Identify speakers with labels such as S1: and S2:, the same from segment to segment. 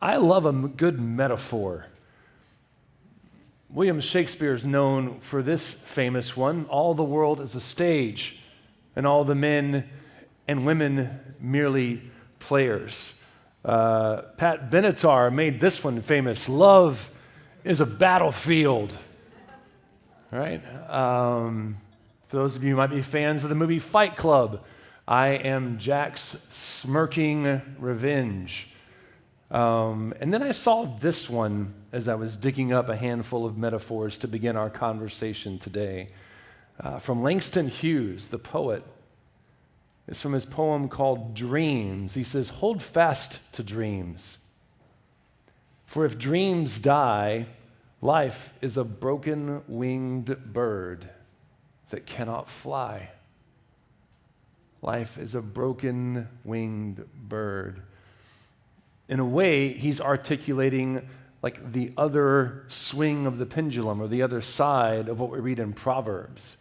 S1: I love a good metaphor. William Shakespeare is known for this famous one: all the world is a stage, and all the men and women merely players. Pat Benatar made this one famous: love is a battlefield. All right? For those of you who might be fans of the movie Fight Club, I am Jack's smirking revenge. And then I saw this one as I was digging up a handful of metaphors to begin our conversation today. From Langston Hughes, the poet. It's from his poem called Dreams. He says, "Hold fast to dreams. For if dreams die, life is a broken winged bird that cannot fly." Life is a broken winged bird. In a way, he's articulating like the other swing of the pendulum, or the other side of what we read in Proverbs,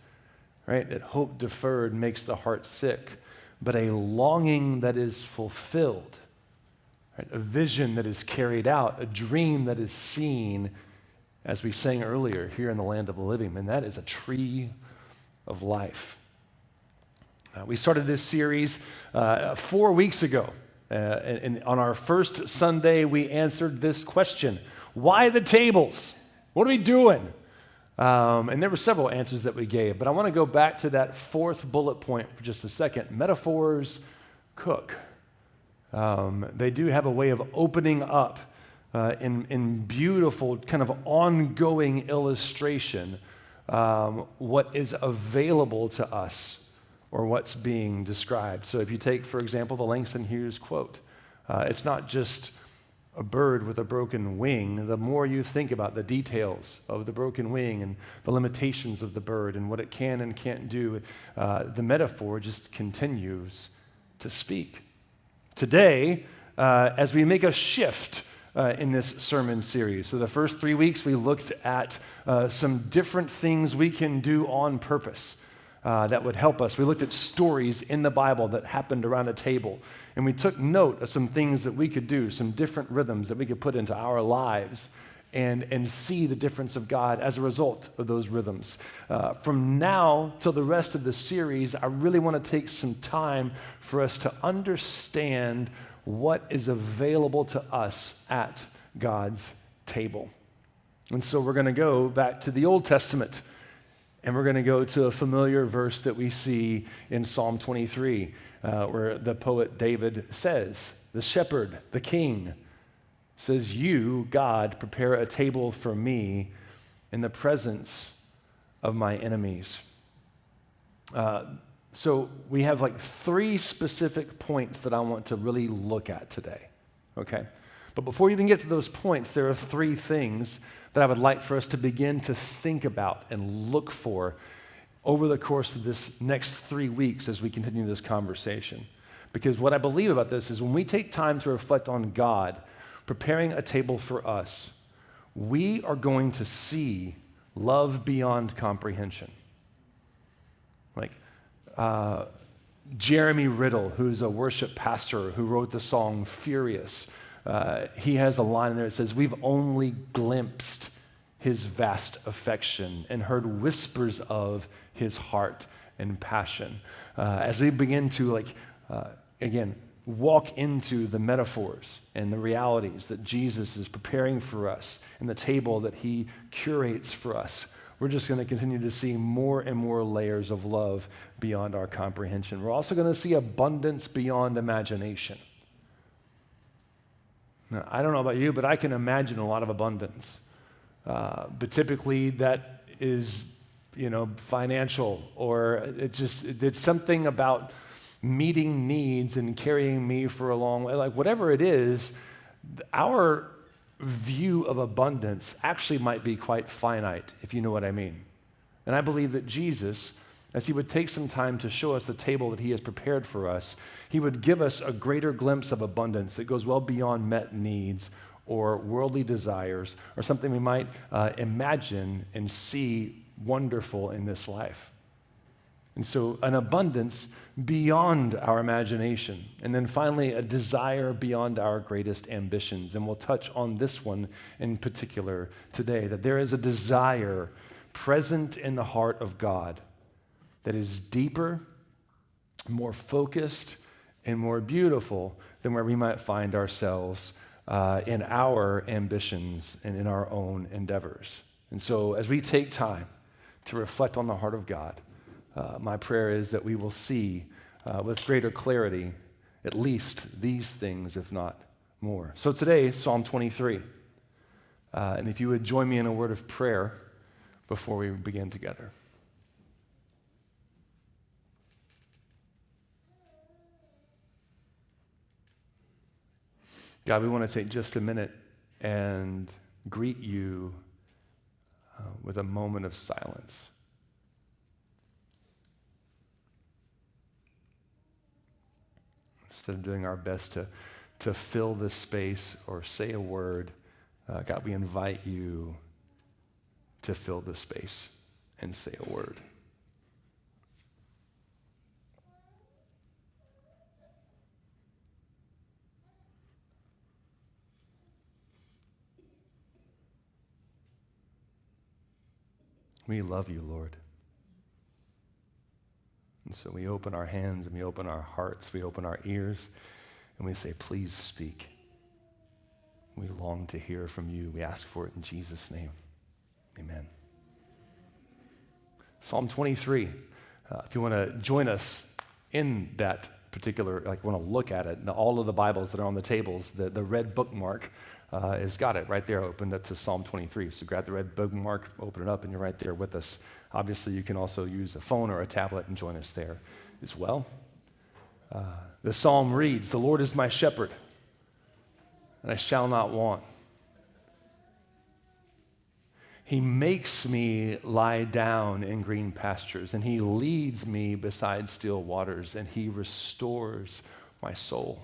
S1: right? That hope deferred makes the heart sick, but a longing that is fulfilled, right? A vision that is carried out, a dream that is seen, as we sang earlier, here in the land of the living, and that is a tree of life. We started this series 4 weeks ago. And on our first Sunday, we answered this question: why the tables? What are we doing? And there were several answers that we gave, but I want to go back to that fourth bullet point for just a second. Metaphors cook. They do have a way of opening up in beautiful, kind of ongoing illustration what is available to us, or what's being described. So if you take, for example, the Langston Hughes quote, it's not just a bird with a broken wing. The more you think about the details of the broken wing and the limitations of the bird and what it can and can't do, the metaphor just continues to speak. Today, as we make a shift in this sermon series, so the first 3 weeks we looked at some different things we can do on purpose that would help us. We looked at stories in the Bible that happened around a table, and we took note of some things that we could do, some different rhythms that we could put into our lives and see the difference of God as a result of those rhythms. From now till the rest of the series, I really want to take some time for us to understand what is available to us at God's table. And so we're going to go back to the Old Testament. And we're going to go to a familiar verse that we see in Psalm 23, where the poet David says, the shepherd, the king, says, "You, God, prepare a table for me in the presence of my enemies." So we have like 3 specific points that I want to really look at today, okay? But before we even get to those points, there are 3 things that I would like for us to begin to think about and look for over the course of this next 3 weeks as we continue this conversation. Because what I believe about this is when we take time to reflect on God preparing a table for us, we are going to see love beyond comprehension. Like Jeremy Riddle, who's a worship pastor who wrote the song Furious, he has a line in there that says, "We've only glimpsed his vast affection and heard whispers of his heart and passion." As we begin to again, walk into the metaphors and the realities that Jesus is preparing for us and the table that he curates for us, we're just going to continue to see more and more layers of love beyond our comprehension. We're also going to see abundance beyond imagination. Now, I don't know about you, but I can imagine a lot of abundance. But typically that is, financial, or it's something about meeting needs and carrying me for a long way. Like whatever it is, our view of abundance actually might be quite finite, if you know what I mean. And I believe that Jesus, as he would take some time to show us the table that he has prepared for us, he would give us a greater glimpse of abundance that goes well beyond met needs or worldly desires or something we might imagine and see wonderful in this life. And so an abundance beyond our imagination. And then finally, a desire beyond our greatest ambitions. And we'll touch on this one in particular today, that there is a desire present in the heart of God that is deeper, more focused, and more beautiful than where we might find ourselves in our ambitions and in our own endeavors. And so as we take time to reflect on the heart of God, my prayer is that we will see with greater clarity at least these things, if not more. So today, Psalm 23. And if you would join me in a word of prayer before we begin together. God, we want to take just a minute and greet you with a moment of silence. Instead of doing our best to fill this space or say a word, God, we invite you to fill this space and say a word. We love you, Lord. And so we open our hands and we open our hearts, we open our ears, and we say, please speak. We long to hear from you. We ask for it in Jesus' name. Amen. Psalm 23. If you want to join us in that particular, want to look at it, all of the Bibles that are on the tables, the red bookmark has got it right there, opened up to Psalm 23. So grab the red bookmark, open it up, and you're right there with us. Obviously, you can also use a phone or a tablet and join us there as well. The psalm reads, "The Lord is my shepherd, and I shall not want. He makes me lie down in green pastures, and he leads me beside still waters, and he restores my soul.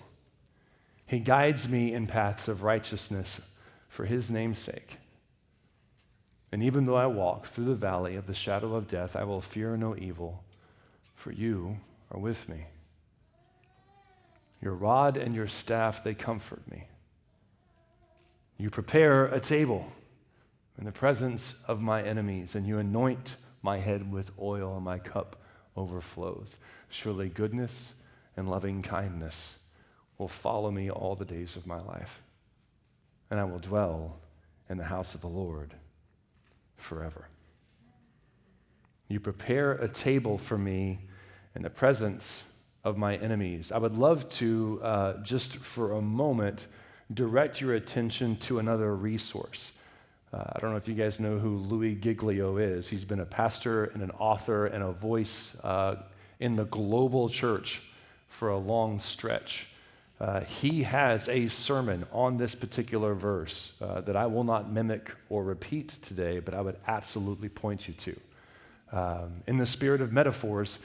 S1: He guides me in paths of righteousness for his name's sake. And even though I walk through the valley of the shadow of death, I will fear no evil, for you are with me. Your rod and your staff, they comfort me. You prepare a table in the presence of my enemies, and you anoint my head with oil, and my cup overflows. Surely goodness and loving kindness will follow me all the days of my life, and I will dwell in the house of the Lord forever. You prepare a table for me in the presence of my enemies." I would love to, just for a moment, direct your attention to another resource. I don't know if you guys know who Louis Giglio is. He's been a pastor and an author and a voice in the global church for a long stretch. He has a sermon on this particular verse that I will not mimic or repeat today, but I would absolutely point you to. In the spirit of metaphors,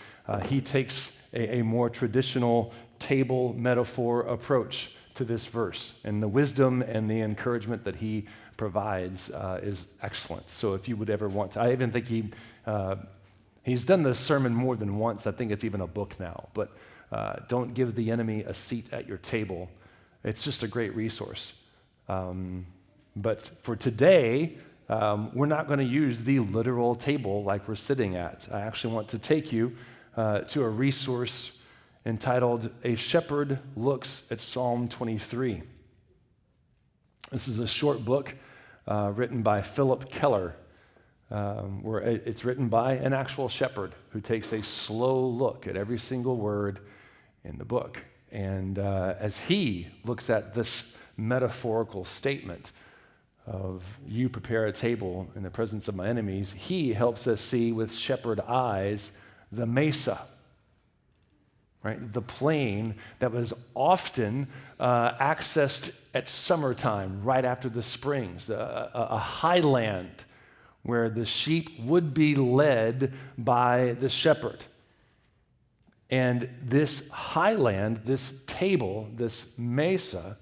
S1: he takes a more traditional table metaphor approach to this verse, and the wisdom and the encouragement that he provides is excellent. So if you would ever want to, I even think he's done this sermon more than once. I think it's even a book now, but don't give the enemy a seat at your table. It's just a great resource. But for today, we're not going to use the literal table like we're sitting at. I actually want to take you to a resource entitled "A Shepherd Looks at Psalm 23." This is a short book written by Philip Keller, where it's written by an actual shepherd who takes a slow look at every single word in the book. And as he looks at this metaphorical statement of "you prepare a table in the presence of my enemies," he helps us see with shepherd eyes the mesa, right? The plain that was often accessed at summertime, right after the springs, a highland where the sheep would be led by the shepherd. And this highland, this table, this mesa,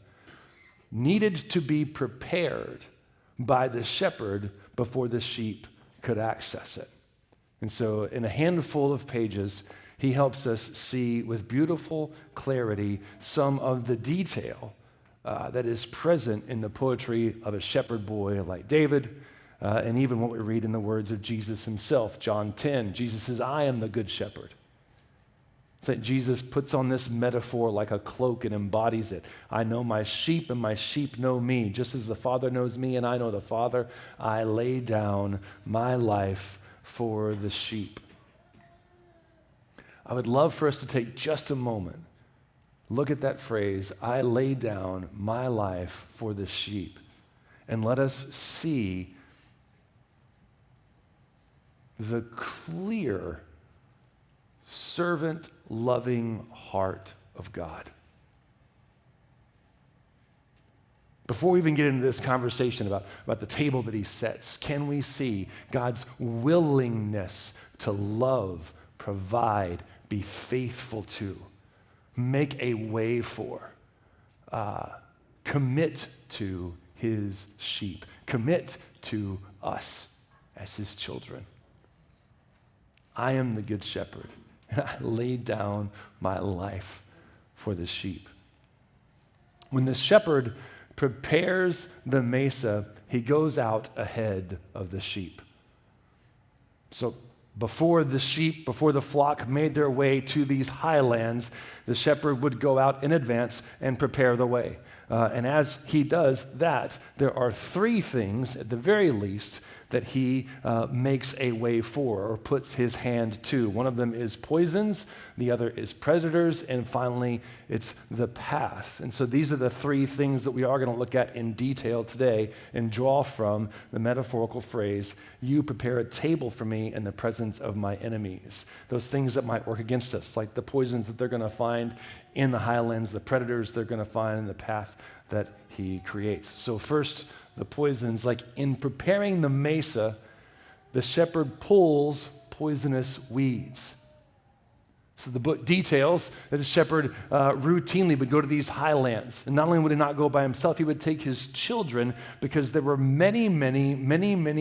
S1: needed to be prepared by the shepherd before the sheep could access it. And so in a handful of pages, he helps us see with beautiful clarity some of the detail that is present in the poetry of a shepherd boy like David, and even what we read in the words of Jesus himself. John 10, Jesus says, I am the good shepherd. It's like Jesus puts on this metaphor like a cloak and embodies it. I know my sheep and my sheep know me. Just as the Father knows me and I know the Father, I lay down my life for the sheep. I would love for us to take just a moment, look at that phrase, I lay down my life for the sheep, and let us see the clear, servant-loving heart of God. Before we even get into this conversation about the table that he sets, can we see God's willingness to love, provide, be faithful to, make a way for, commit to his sheep, commit to us as his children? I am the good shepherd, and I laid down my life for the sheep. When the shepherd prepares the mesa, he goes out ahead of the sheep. So before the flock made their way to these highlands, the shepherd would go out in advance and prepare the way. And as he does that, there are three things, at the very least, that he makes a way for or puts his hand to. One of them is poisons, the other is predators, and finally, it's the path. And so these are the three things that we are going to look at in detail today and draw from the metaphorical phrase, you prepare a table for me in the presence of my enemies. Those things that might work against us, like the poisons that they're going to find in the highlands, the predators they're going to find in the path that he creates. So first, the poisons, like in preparing the mesa, the shepherd pulls poisonous weeds. So the book details that the shepherd routinely would go to these highlands. And not only would he not go by himself, he would take his children because there were many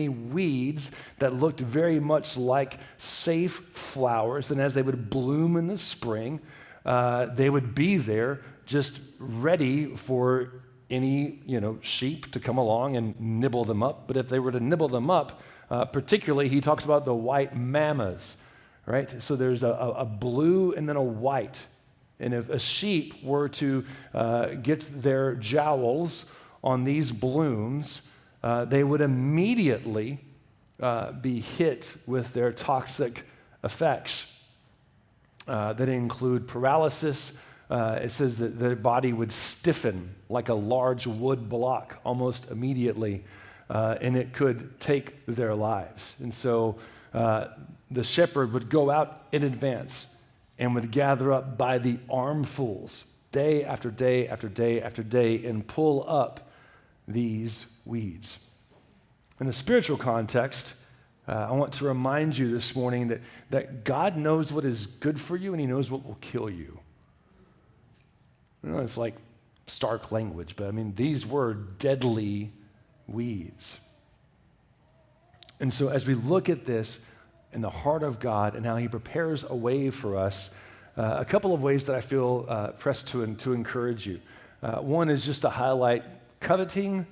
S1: weeds that looked very much like safe flowers. And as they would bloom in the spring, they would be there just ready for any sheep to come along and nibble them up. But if they were to nibble them up, particularly he talks about the white mammas, right? So there's a blue and then a white. And if a sheep were to get their jowls on these blooms, they would immediately be hit with their toxic effects that include paralysis. It says that their body would stiffen like a large wood block almost immediately, and it could take their lives. And so the shepherd would go out in advance and would gather up by the armfuls day after day after day after day and pull up these weeds. In a spiritual context, I want to remind you this morning that God knows what is good for you and he knows what will kill you. I know it's like stark language, but I mean, these were deadly weeds. And so as we look at this in the heart of God and how he prepares a way for us, a couple of ways that I feel pressed to encourage you. One is just to highlight coveting,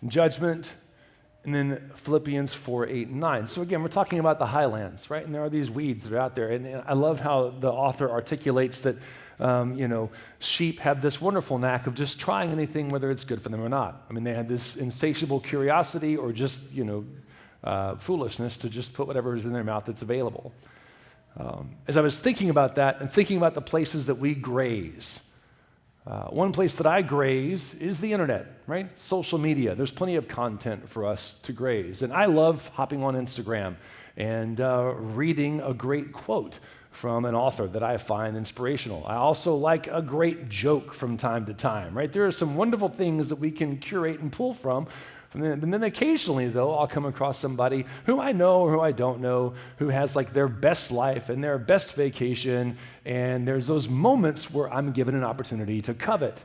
S1: judgment, and then Philippians 4:8-9. So again, we're talking about the highlands, right? And there are these weeds that are out there. And I love how the author articulates that sheep have this wonderful knack of just trying anything, whether it's good for them or not. I mean, they have this insatiable curiosity or just, foolishness to just put whatever is in their mouth that's available. As I was thinking about that and thinking about the places that we graze, one place that I graze is the internet, right? Social media. There's plenty of content for us to graze. And I love hopping on Instagram and reading a great quote from an author that I find inspirational. I also like a great joke from time to time, right? There are some wonderful things that we can curate and pull from. And then occasionally, though, I'll come across somebody who I know or who I don't know who has like their best life and their best vacation, and there's those moments where I'm given an opportunity to covet.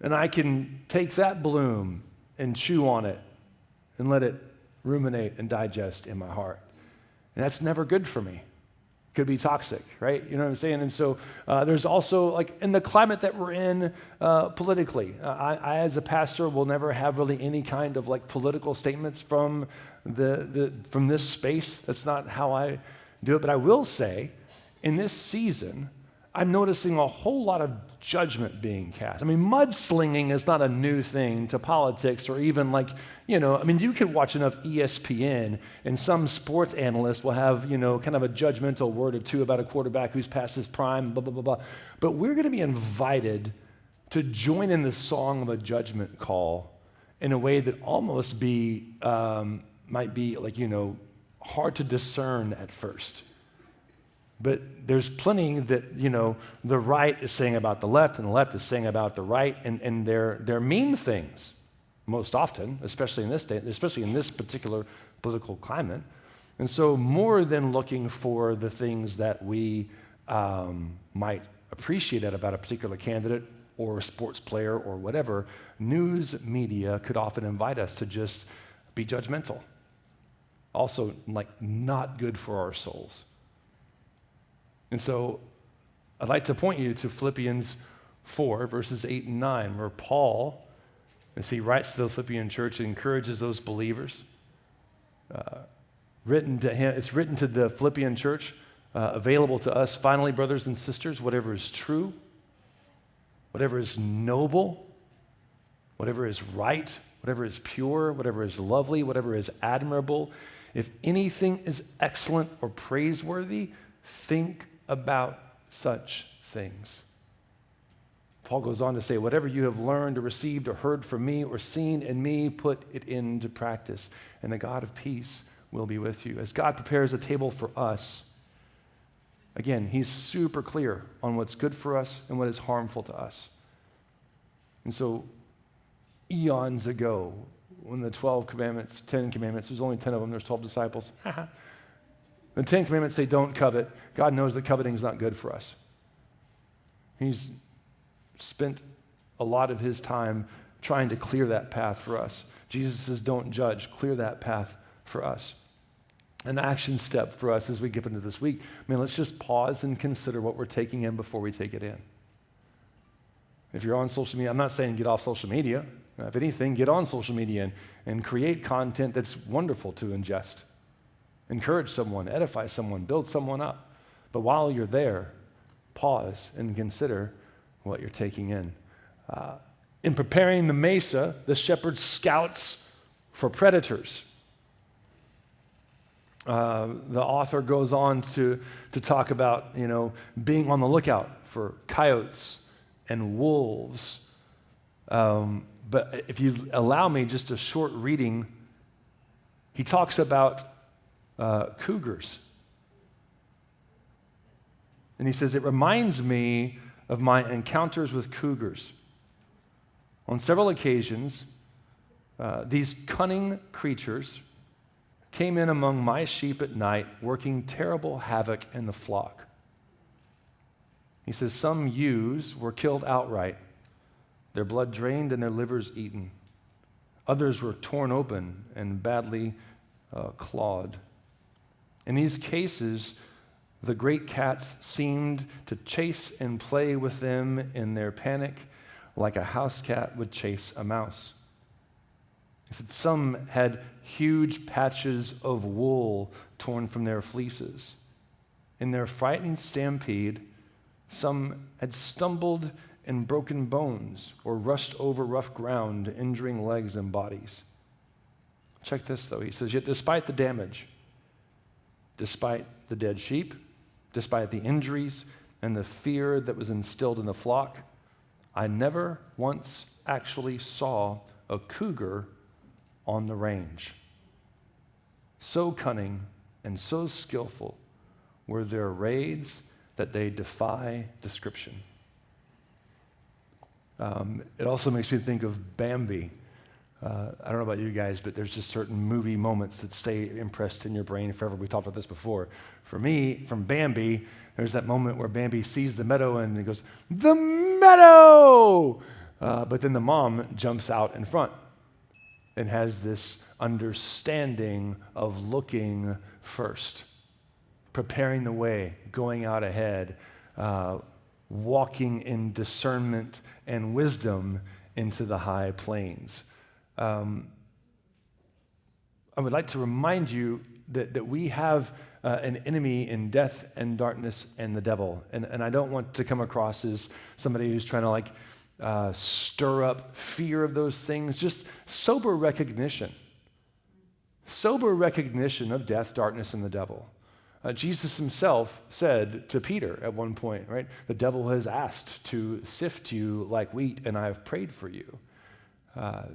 S1: And I can take that bloom and chew on it and let it ruminate and digest in my heart. And that's never good for me. Could be toxic, right? You know what I'm saying? And so there's also, like, in the climate that we're in politically, I as a pastor will never have really any kind of like political statements from from this space. That's not how I do it. But I will say, in this season, I'm noticing a whole lot of judgment being cast. I mean, mudslinging is not a new thing to politics or even like, you could watch enough ESPN and some sports analyst will have, kind of a judgmental word or two about a quarterback who's past his prime, blah, blah, blah, blah. But we're going to be invited to join in the song of a judgment call in a way that almost might be like, hard to discern at first. But there's plenty that, the right is saying about the left and the left is saying about the right, and they're mean things most often, especially in this day, especially in this particular political climate. And so more than looking for the things that we might appreciate about a particular candidate or a sports player or whatever, news media could often invite us to just be judgmental. Also, like, not good for our souls. And so I'd like to point you to Philippians 4, verses 8 and 9, where Paul, as he writes to the Philippian church, encourages those believers. It's written to the Philippian church, available to us. Finally, brothers and sisters, whatever is true, whatever is noble, whatever is right, whatever is pure, whatever is lovely, whatever is admirable, if anything is excellent or praiseworthy, think about such things. Paul goes on to say, whatever you have learned or received or heard from me or seen in me, put it into practice, and the God of peace will be with you. As God prepares a table for us, again, he's super clear on what's good for us and what is harmful to us. And so eons ago, when the 10 Commandments, there's only 10 of them, there's 12 disciples. The 10 Commandments say don't covet. God knows that coveting is not good for us. He's spent a lot of his time trying to clear that path for us. Jesus says don't judge, clear that path for us. An action step for us as we get into this week, let's just pause and consider what we're taking in before we take it in. If you're on social media, I'm not saying get off social media. If anything, get on social media and create content that's wonderful to ingest. Encourage someone, edify someone, build someone up. But while you're there, pause and consider what you're taking in. In preparing the mesa, the shepherd scouts for predators. The author goes on to talk about, being on the lookout for coyotes and wolves. But if you allow me just a short reading, he talks about cougars. And he says, it reminds me of my encounters with cougars. On several occasions, these cunning creatures came in among my sheep at night, working terrible havoc in the flock. He says, some ewes were killed outright, their blood drained and their livers eaten. Others were torn open and badly clawed. In these cases, the great cats seemed to chase and play with them in their panic like a house cat would chase a mouse. He said some had huge patches of wool torn from their fleeces. In their frightened stampede, some had stumbled and broken bones or rushed over rough ground, injuring legs and bodies. Check this, though. He says, yet despite the damage, despite the dead sheep, despite the injuries and the fear that was instilled in the flock, I never once actually saw a cougar on the range. So cunning and so skillful were their raids that they defy description. It also makes me think of Bambi. I don't know about you guys, but there's just certain movie moments that stay impressed in your brain forever. We talked about this before. For me, from Bambi, there's that moment where Bambi sees the meadow and he goes, the meadow! But then the mom jumps out in front and has this understanding of looking first. preparing the way, going out ahead, walking in discernment and wisdom into the high plains. I would like to remind you that we have an enemy in death and darkness and the devil. And I don't want to come across as somebody who's trying to stir up fear of those things, just sober recognition. Sober recognition of death, darkness, and the devil. Jesus himself said to Peter at one point, right, the devil has asked to sift you like wheat, and I have prayed for you.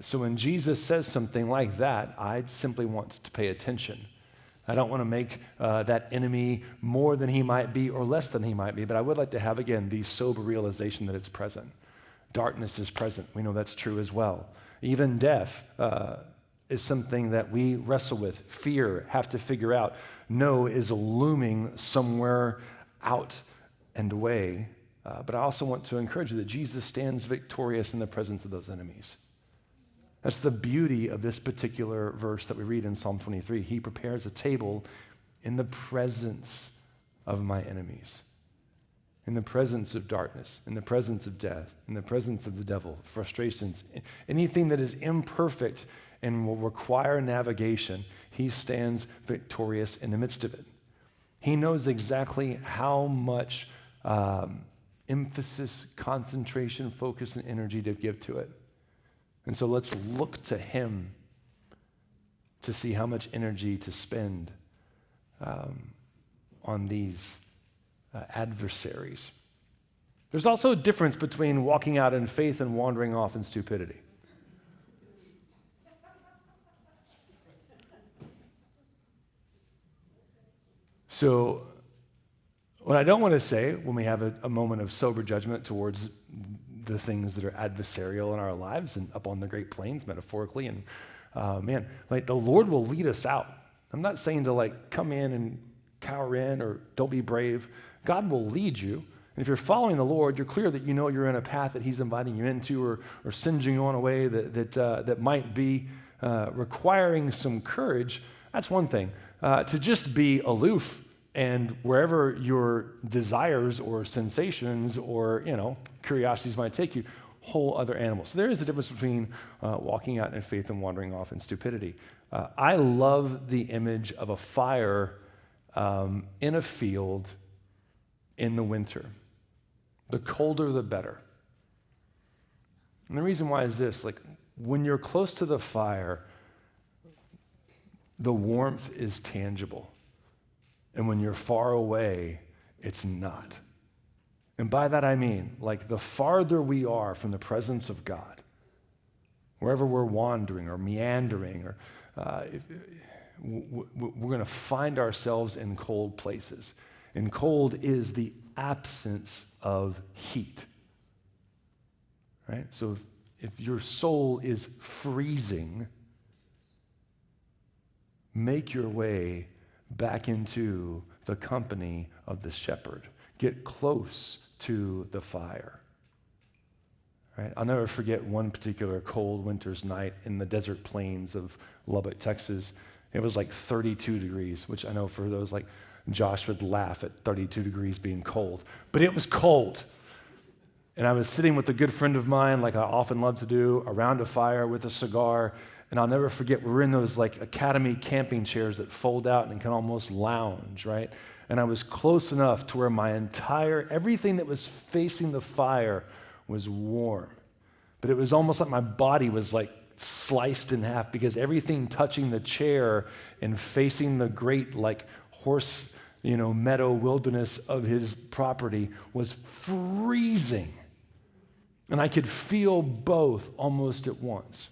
S1: So when Jesus says something like that, I simply want to pay attention. I don't want to make that enemy more than he might be or less than he might be, but I would like to have, again, the sober realization that it's present. Darkness is present. We know that's true as well. Even death is something that we wrestle with, fear, have to figure out, know is looming somewhere out and away. But I also want to encourage you that Jesus stands victorious in the presence of those enemies. That's the beauty of this particular verse that we read in Psalm 23. He prepares a table in the presence of my enemies, in the presence of darkness, in the presence of death, in the presence of the devil, frustrations, anything that is imperfect and will require navigation. He stands victorious in the midst of it. He knows exactly how much emphasis, concentration, focus, and energy to give to it. And so let's look to him to see how much energy to spend on these adversaries. There's also a difference between walking out in faith and wandering off in stupidity. So what I don't want to say when we have a moment of sober judgment towards the things that are adversarial in our lives and up on the Great Plains, metaphorically, and the Lord will lead us out. I'm not saying to come in and cower in or don't be brave. God will lead you. And if you're following the Lord, you're clear that you know you're in a path that he's inviting you into or singeing you on a way that might be requiring some courage. That's one thing. To just be aloof and wherever your desires or sensations or, curiosities might take you, whole other animals. So there is a difference between walking out in faith and wandering off in stupidity. I love the image of a fire in a field in the winter. The colder, the better. And the reason why is this, when you're close to the fire, the warmth is tangible. And when you're far away, it's not. And by that I mean, the farther we are from the presence of God, wherever we're wandering or meandering, or we're going to find ourselves in cold places. And cold is the absence of heat. Right? So if your soul is freezing, make your way back into the company of the shepherd. Get close to the fire. Right? I'll never forget one particular cold winter's night in the desert plains of Lubbock, Texas. It was 32 degrees, which I know for those Josh would laugh at 32 degrees being cold. But it was cold. And I was sitting with a good friend of mine, like I often love to do, around a fire with a cigar. And I'll never forget, we were in those Academy camping chairs that fold out and can almost lounge, right? And I was close enough to where everything that was facing the fire was warm. But it was almost like my body was sliced in half because everything touching the chair and facing the great horse, meadow wilderness of his property was freezing. And I could feel both almost at once.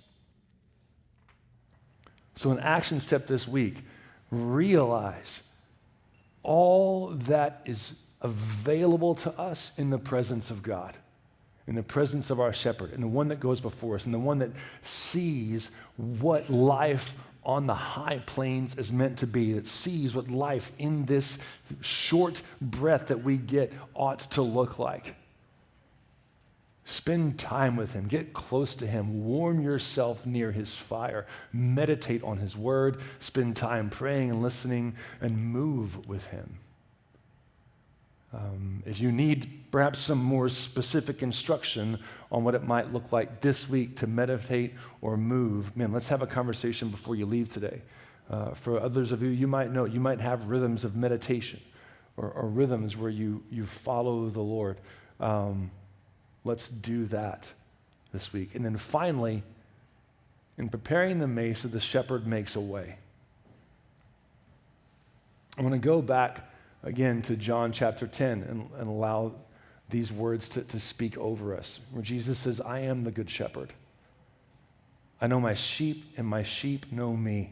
S1: So an action step this week, realize all that is available to us in the presence of God, in the presence of our shepherd, and the one that goes before us, and the one that sees what life on the high plains is meant to be, that sees what life in this short breath that we get ought to look like. Spend time with him. Get close to him. Warm yourself near his fire. Meditate on his word. Spend time praying and listening and move with him. If you need perhaps some more specific instruction on what it might look like this week to meditate or move, man, let's have a conversation before you leave today. For others of you, you might have rhythms of meditation or rhythms where you follow the Lord. Let's do that this week. And then finally, in preparing the mesa, the shepherd makes a way. I want to go back again to John chapter 10 and allow these words to speak over us, where Jesus says, I am the good shepherd. I know my sheep, and my sheep know me.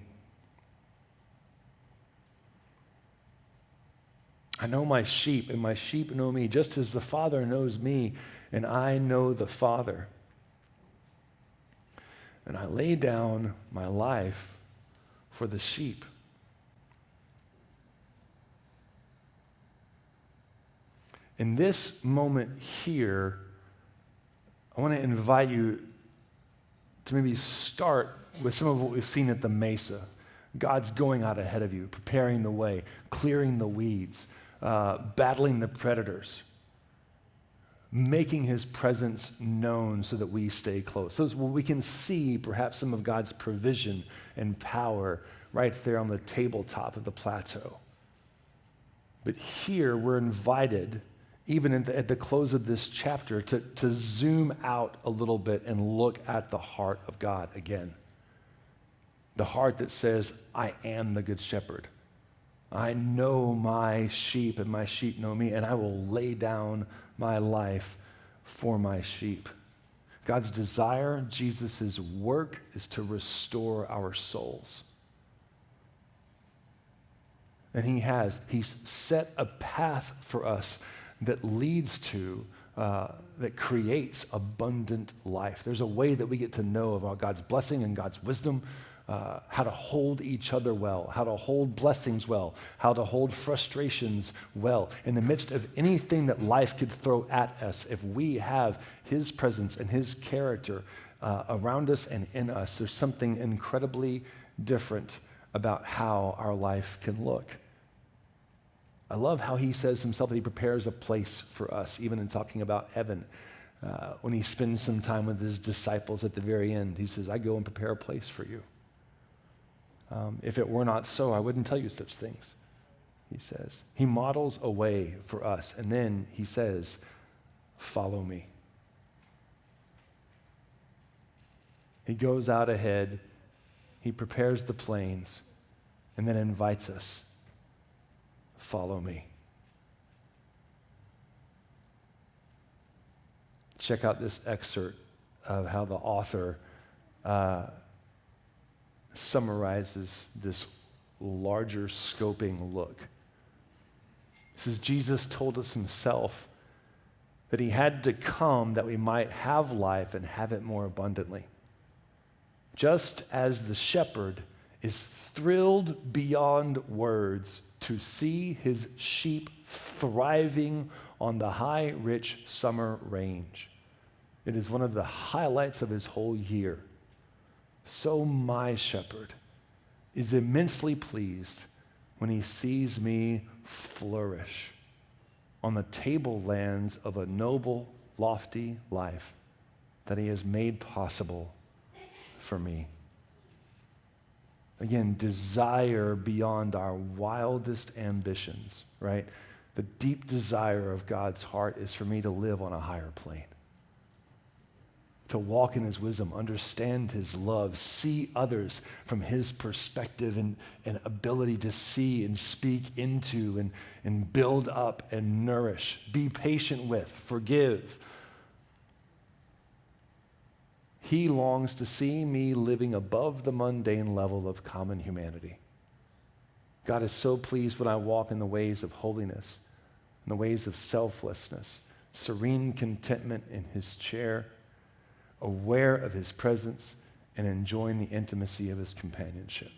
S1: I know my sheep, and my sheep know me, just as the Father knows me, and I know the Father. And I lay down my life for the sheep. In this moment here, I want to invite you to maybe start with some of what we've seen at the Mesa. God's going out ahead of you, preparing the way, clearing the weeds, battling the predators, making his presence known so that we stay close. So we can see perhaps some of God's provision and power right there on the tabletop of the plateau. But here we're invited, even at the close of this chapter, to zoom out a little bit and look at the heart of God again. The heart that says, I am the good shepherd. I know my sheep, and my sheep know me, and I will lay down my life for my sheep. God's desire, Jesus' work, is to restore our souls. And he's set a path for us that leads to, that creates abundant life. There's a way that we get to know about God's blessing and God's wisdom, how to hold each other well, how to hold blessings well, how to hold frustrations well. In the midst of anything that life could throw at us, if we have his presence and his character around us and in us, there's something incredibly different about how our life can look. I love how he says himself that he prepares a place for us, even in talking about heaven. When he spends some time with his disciples at the very end, he says, I go and prepare a place for you. If it were not so, I wouldn't tell you such things, he says. He models a way for us, and then he says, follow me. He goes out ahead, he prepares the plains, and then invites us, follow me. Check out this excerpt of how the author summarizes this larger scoping look. It says, Jesus told us himself that he had to come that we might have life and have it more abundantly. Just as the shepherd is thrilled beyond words to see his sheep thriving on the high, rich summer range. It is one of the highlights of his whole year. So my shepherd is immensely pleased when he sees me flourish on the tablelands of a noble, lofty life that he has made possible for me. Again, desire beyond our wildest ambitions, right? The deep desire of God's heart is for me to live on a higher plane, to walk in his wisdom, understand his love, see others from his perspective and ability to see and speak into and build up and nourish, be patient with, forgive. He longs to see me living above the mundane level of common humanity. God is so pleased when I walk in the ways of holiness, in the ways of selflessness, serene contentment in his chair, aware of his presence, and enjoying the intimacy of his companionship.